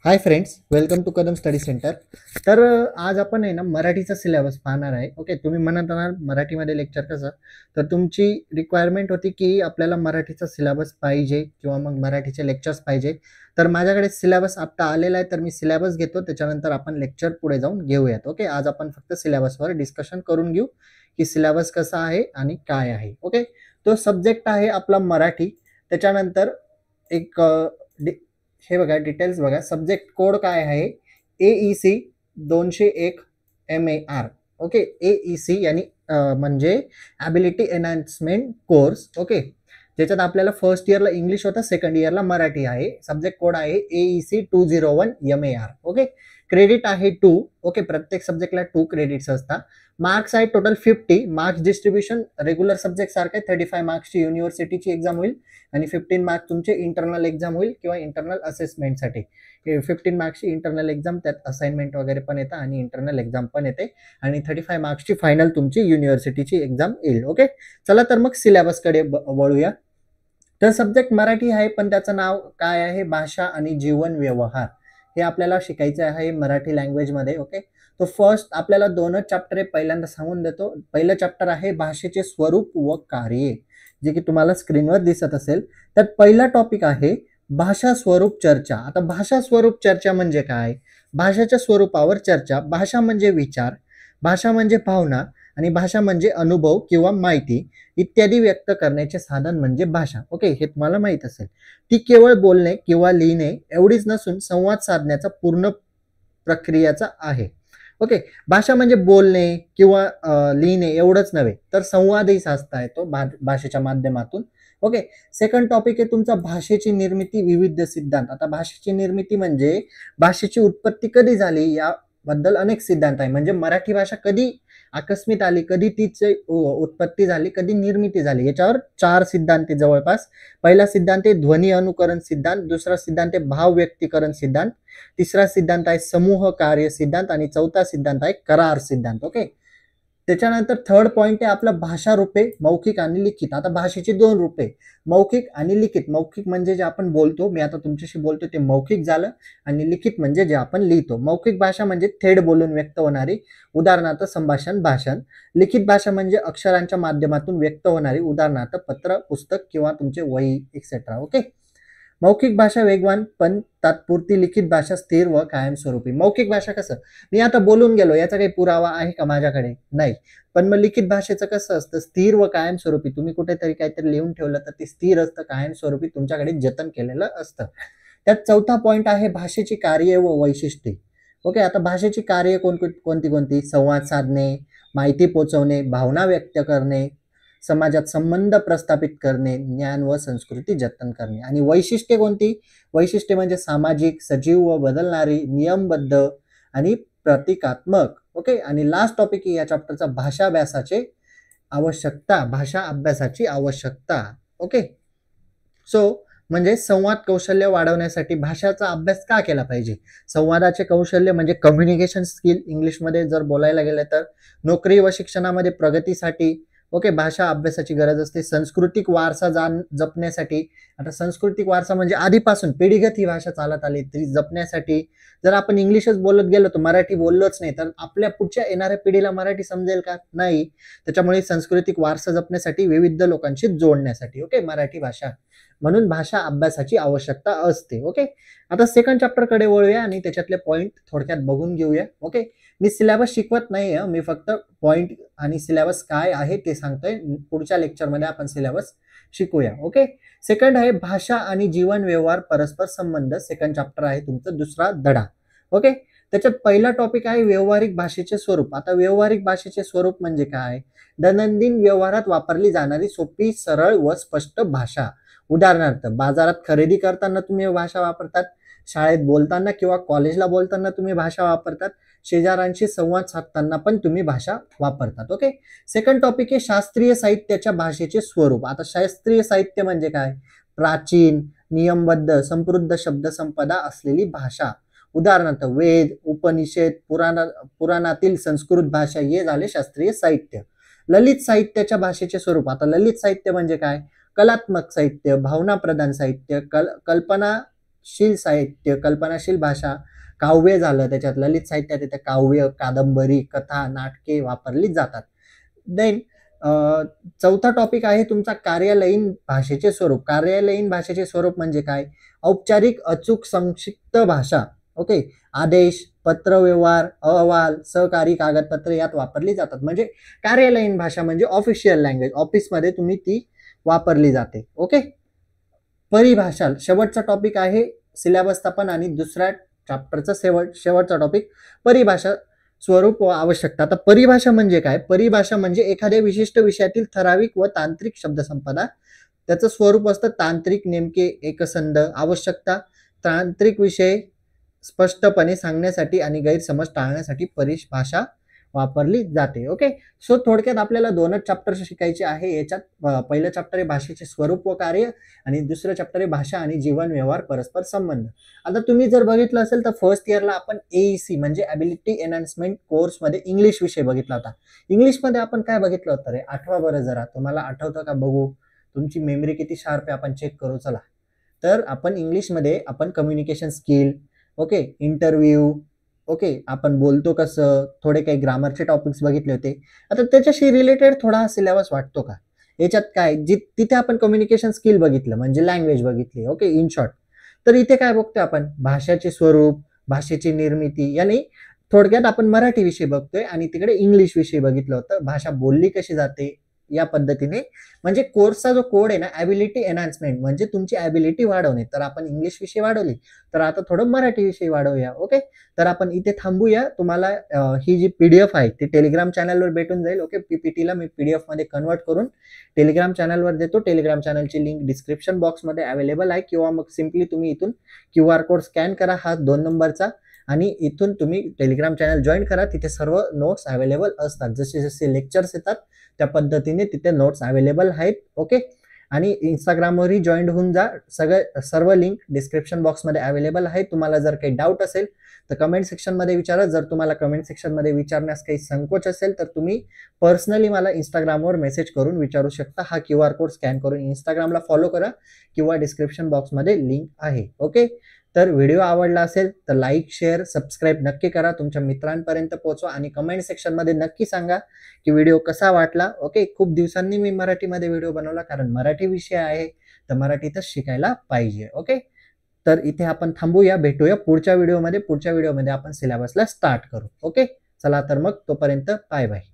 High friends, welcome to Kadam study centre. तर आज आपण आहे ना मराठीचा सिलेबस पाहणार आहे. ओके, तुम्ही म्हणत आहात मराठीमध्ये लेक्चर कसं, तर तुमची रिक्वायरमेंट होती की आपल्याला मराठीचा सिलेबस पाहिजे किंवा मग मराठीचे लेक्चर्स पाहिजे. तर माझ्याकडे सिलेबस आत्ता आलेला आहे, तर मी सिलेबस घेतो, त्याच्यानंतर आपण लेक्चर पुढे जाऊन घेऊयात. ओके, आज आपण फक्त सिलेबसवर डिस्कशन करून घेऊ की सिलेबस कसा आहे आणि काय आहे. ओके, तो सब्जेक्ट आहे आपला मराठी. त्याच्यानंतर एक हे बघा, डिटेल्स बघा. सब्जेक्ट कोड काय आहे? AEC 201 MAR. ओके, AEC यानी म्हणजे ॲबिलिटी एनहान्समेंट कोर्स. ओके, ज्याच्यात आपल्याला फर्स्ट इयरला इंग्लिश होता, सेकंड इयरला मराठी आहे. सब्जेक्ट कोड आहे AEC 201 MAR. ओके, क्रेडिट आहे 2. ओके, प्रत्येक सब्जेक्टला 2 क्रेडिट्स असतात. मार्क्स आहे total 50. Marks distribution regular subject सारखं 35 मार्क्सची युनिव्हर्सिटीची एक्झाम होईल आणि 15 मार्क्स तुमचे इंटरनल एक्झाम होईल किंवा इंटरनल असेसमेंटसाठी. 15 मार्क्सची इंटरनल एक्झाम, त्यात असाइनमेंट वगैरे पण येतं आणि इंटरनल एक्झाम पण येते आणि 35 मार्क्सची फायनल तुमची युनिव्हर्सिटीची एक्झाम येईल. ओके, चला तर मग सिलेबसकडे वळूया. तर सब्जेक्ट मराठी आहे, पण त्याचं नाव काय आहे? भाषा आणि जीवन व्यवहार. हे आपल्याला शिकायचं आहे मराठी लँग्वेजमध्ये. ओके, तो फर्स्ट आपल्याला 2च चॅप्टर आहे, पहिल्यांदा सांगून देतो. पहिलं चॅप्टर आहे भाषेचे स्वरूप व कार्ये, जे की तुम्हाला स्क्रीनवर दिसत असेल. तर पहिला टॉपिक आहे भाषा स्वरूप चर्चा. आता भाषा स्वरूप चर्चा म्हणजे काय? भाषेच्या स्वरूपावर चर्चा. भाषा म्हणजे विचार, भाषा म्हणजे भावना आणि भाषा म्हणजे अनुभव किंवा माहिती इत्यादी व्यक्त करण्याचे साधन म्हणजे भाषा. ओके, हे तुम्हाला माहित असेल. ती केवळ बोलणे किंवा लिहिणे एवढीच नसून संवाद साधण्याचा पूर्ण प्रक्रियाचा आहे. ओके, भाषा म्हणजे बोलणे किंवा लिहिणे एवढंच नव्हे, तर संवादही साधता येतो भाषेच्या माध्यमातून. ओके, सेकंड टॉपिक आहे तुमचा भाषेची निर्मिती, विविध सिद्धांत. आता भाषेची निर्मिती म्हणजे भाषेची उत्पत्ती कधी झाली याबद्दल अनेक सिद्धांत आहे. म्हणजे मराठी भाषा कधी आकस्मित आली, कधी तिची उत्पत्ती झाली, कधी निर्मिती झाली, याच्यावर 4 सिद्धांत आहे जवळपास. पहिला सिद्धांत आहे ध्वनी अनुकरण सिद्धांत, दुसरा सिद्धांत आहे भाव व्यक्तीकरण सिद्धांत, तिसरा सिद्धांत आहे समूह कार्य सिद्धांत आणि चौथा सिद्धांत आहे करार सिद्धांत. ओके, त्याच्यानंतर थर्ड पॉइंट आहे आपला भाषा रूपे, मौखिक आणि लिखित. आता भाषेची 2 रूपे, मौखिक आणि लिखित. मौखिक म्हणजे जे आपण बोलतो, मी आता तुमच्याशी बोलतो ते मौखिक झालं, आणि लिखित म्हणजे जे आपण लिहितो. मौखिक भाषा म्हणजे थेट बोलून व्यक्त होणारी, उदाहरणार्थ संभाषण, भाषण. लिखित भाषा म्हणजे अक्षरांच्या माध्यमातून व्यक्त होणारी, उदाहरणार्थ पत्र, पुस्तक किंवा तुमचे वही एक्सेट्रा. ओके, मौखिक भाषा वेगवान पण तात्पुरती, लिखित भाषा स्थिर व कायमस्वरूपी. मौखिक भाषा कसं, मी आता बोलून गेलो, याचा काही पुरावा आहे का माझ्याकडे? नाही. पण मग लिखित भाषेचं कसं असतं? स्थिर व कायमस्वरूपी. तुम्ही कुठेतरी काहीतरी लिहून ठेवलं तर ते स्थिर असतं, कायमस्वरूपी तुमच्याकडे जतन केलेलं असतं. त्यात चौथा पॉइंट आहे भाषेची कार्य व वैशिष्ट्ये. ओके, आता भाषेची कार्य कोणती? संवाद साधणे, माहिती पोचवणे, भावना व्यक्त करणे, समाजात संबंध प्रस्थापित करणे, ज्ञान व संस्कृती जतन करणे. आणि वैशिष्ट्ये कोणती? वैशिष्ट्ये म्हणजे सामाजिक, सजीव व बदलणारी, नियमबद्ध आणि प्रतिकात्मक. ओके, आणि लास्ट टॉपिक या चॅप्टरचा भाषा अभ्यासाची आवश्यकता. ओके, सो म्हणजे संवाद कौशल्य वाढवण्यासाठी भाषाचा अभ्यास का केला पाहिजे? संवादाचे कौशल्य म्हणजे कम्युनिकेशन स्किल इंग्लिशमध्ये जर बोलायला गेलं तर. नोकरी व शिक्षणामध्ये प्रगतीसाठी ओके, भाषा अभ्यासाची गरज असते. सांस्कृतिक वारसा जपण्यासाठी. आता सांस्कृतिक वारसा म्हणजे आधीपासून पिढीगत ही भाषा चालत आली, ती जपण्यासाठी. जर आपण इंग्लिशच बोलत गेलो तर मराठी बोललोच नाही तर आपल्या पुढच्या येणाऱ्या पिढीला मराठी समजेल का? नाही. त्याच्यामुळे सांस्कृतिक वारसा जपण्यासाठी, विविध लोकांशी जोडण्यासाठी ओके मराठी भाषा, म्हणून भाषा अभ्यासाची आवश्यकता असते. ओके, आता सेकंड चॅप्टर कडे वळूया आणि त्याच्यातले पॉइंट थोडक्यात बघून घेऊया. ओके, मी सिलेबस शिकवत नाही, मी फक्त पॉइंट आणि सिलेबस काय आहे ते सांगतोय. पुढच्या लेक्चरमध्ये आपण सिलेबस शिकूया. ओके, सेकंड आहे भाषा आणि जीवन व्यवहार परस्पर संबंध. सेकंड चॅप्टर आहे तुमचं दुसरा धडा. ओके, त्याच्यात पहिला टॉपिक आहे व्यावहारिक भाषेचे स्वरूप. आता व्यावहारिक भाषेचे स्वरूप म्हणजे काय? दैनंदिन व्यवहारात वापरली जाणारी सोपी, सरळ व स्पष्ट भाषा. उदाहरणार्थ बाजारात खरेदी करताना तुम्ही भाषा वापरतात, शाळेत बोलताना किंवा कॉलेजला बोलताना तुम्ही भाषा वापरतात, शेजाऱ्यांशी संवाद साधताना पण तुम्ही भाषा वापरतात. ओके, सेकंड टॉपिक आहे शास्त्रीय साहित्याच्या भाषेचे स्वरूप. आता शास्त्रीय साहित्य म्हणजे काय? प्राचीन, नियमबद्ध, समृद्ध शब्दसंपदा असलेली भाषा. उदाहरणार्थ वेद, उपनिषद, पुराणातील संस्कृत भाषा हे झाले शास्त्रीय साहित्य. ललित साहित्याच्या भाषेचे स्वरूप. आता ललित साहित्य म्हणजे काय? कलात्मक साहित्य, भावना प्रधान साहित्य, कल्पना कल्पनाशील साहित्य, कल्पनाशील भाषा, काव्य झालं, त्याच्यात ललित साहित्यात येतं काव्य, कादंबरी, कथा, नाटके वापरली जातात. देन चौथा टॉपिक आहे तुमचा कार्यालयीन भाषेचे स्वरूप. कार्यालयीन भाषेचे स्वरूप म्हणजे काय? औपचारिक, अचूक, संक्षिप्त भाषा. ओके, आदेश, पत्रव्यवहार, अहवाल, सहकारी कागदपत्रे यात वापरली जातात. म्हणजे कार्यालयीन भाषा म्हणजे ऑफिशियल लँग्वेज, ऑफिसमध्ये तुम्ही ती वापरली जाते. ओके, परिभाषा शेवटचा टॉपिक आहे सिलेबस आणि दुसऱ्या चॅप्टरचा शेवटचा टॉपिक परिभाषा, स्वरूप व आवश्यकता. आता परिभाषा म्हणजे काय? परिभाषा म्हणजे एखाद्या विशिष्ट विषयातील ठराविक व तांत्रिक शब्दसंपदा. त्याचं स्वरूप असतं तांत्रिक, नेमके, एकसंध. आवश्यकता, तांत्रिक विषय स्पष्टपणे सांगण्यासाठी आणि गैरसमज टाळण्यासाठी परिभाषा वापरली जाते. ओके, सो थोडक्यात आपल्याला दोनच चॅप्टर शिकायचे आहे. याच्यात पहिलं चॅप्टर आहे भाषेचे स्वरूप व कार्य आणि दुसरं चॅप्टर आहे भाषा आणि जीवन व्यवहार परस्पर संबंध. आता तुम्ही जर बघितलं असेल तर फर्स्ट इयरला आपण AEC म्हणजे ॲबिलिटी एनहान्समेंट कोर्समध्ये इंग्लिश विषय बघितला होता. इंग्लिशमध्ये आपण काय बघितलं होतं रे? आठवा बरं जरा, तुम्हाला आठवतं का? बघू, तुमची मेमरी किती शार्प आहे आपण चेक करू. चला, तर आपण इंग्लिशमध्ये आपण communication skill, okay, interview, okay, आपण बोलतो कसं, थोडे काही ग्रामरचे टॉपिक्स बघितले होते. आता त्याच्याशी रिलेटेड थोडा सिलेबस वाटतो का? याच्यात काय, तिथे आपण कम्युनिकेशन स्किल बघितलं म्हणजे लँग्वेज बघितली. Okay, in short. तर इथे काय बघतोय आपण? भाषाचे स्वरूप, भाषेची निर्मिती, यानी थोडक्यात आपण मराठी विषय बघतोय आणि तिकडे इंग्लिश विषय बघितलं होतं. भाषा बोलली कशी जाते या पद्धतीने. म्हणजे कोर्सचा जो कोड आहे ना, ॲबिलिटी एनहान्समेंट म्हणजे तुमची ॲबिलिटी वाढवणे. तर आपण इंग्लिश विषय वाढवली, तर आता थोडं मराठी विषय वाढवूया. ओके, तर आपण इथे थांबूया. तुम्हाला ही जी PDF आहे ती टेलिग्राम चॅनलवर भेटून जाईल. ओके, PPTला मी PDF मध्ये कन्वर्ट करून टेलिग्राम चॅनलवर देतो. टेलिग्राम चॅनलची लिंक डिस्क्रिप्शन बॉक्समध्ये अवेलेबल आहे, किंवा मग सिम्पली तुम्ही इथून QR कोड स्कॅन करा हा 2 नंबरचा, आणि इथून तुम्ही टेलिग्राम चॅनल जॉईन करा. तिथे सर्व नोट्स अवेलेबल असतात. जसे जसे लेक्चर्स येतात त्या पद्धतीने तिथे नोट्स अवेलेबल आहेत. ओके, आणि इंस्टाग्रामवरही जॉईन होऊन जा. सर्व लिंक डिस्क्रिप्शन बॉक्समध्ये अवेलेबल आहे. तुम्हाला जर काही डाऊट असेल तर कमेंट सेक्शनमध्ये विचारा. जर तुम्हाला कमेंट सेक्शनमध्ये विचारण्यास काही संकोच असेल तर तुम्ही पर्सनली मला इंस्टाग्रामवर मेसेज करून विचारू शकता. हा QR कोड स्कॅन करून इंस्टाग्रामला फॉलो करा, किंवा डिस्क्रिप्शन बॉक्समध्ये लिंक आहे. ओके, तर व्हिडिओ आवडला असेल तर लाईक, शेअर, सबस्क्राईब नक्की करा. तुमच्या मित्रांपर्यंत पोहोचवा आणि कमेंट सेक्शनमध्ये नक्की सांगा की व्हिडिओ कसा वाटला. ओके, खूप दिवसांनी मी मराठीमध्ये व्हिडिओ बनवला, कारण मराठी विषय आहे तर मराठीतच शिकायला पाहिजे. ओके, तर इथे आपण थांबूया, भेटूया पुढच्या व्हिडिओमध्ये. पुढच्या व्हिडिओमध्ये आपण सिलेबसला स्टार्ट करू. ओके, चला तर मग तोपर्यंत बाय बाय.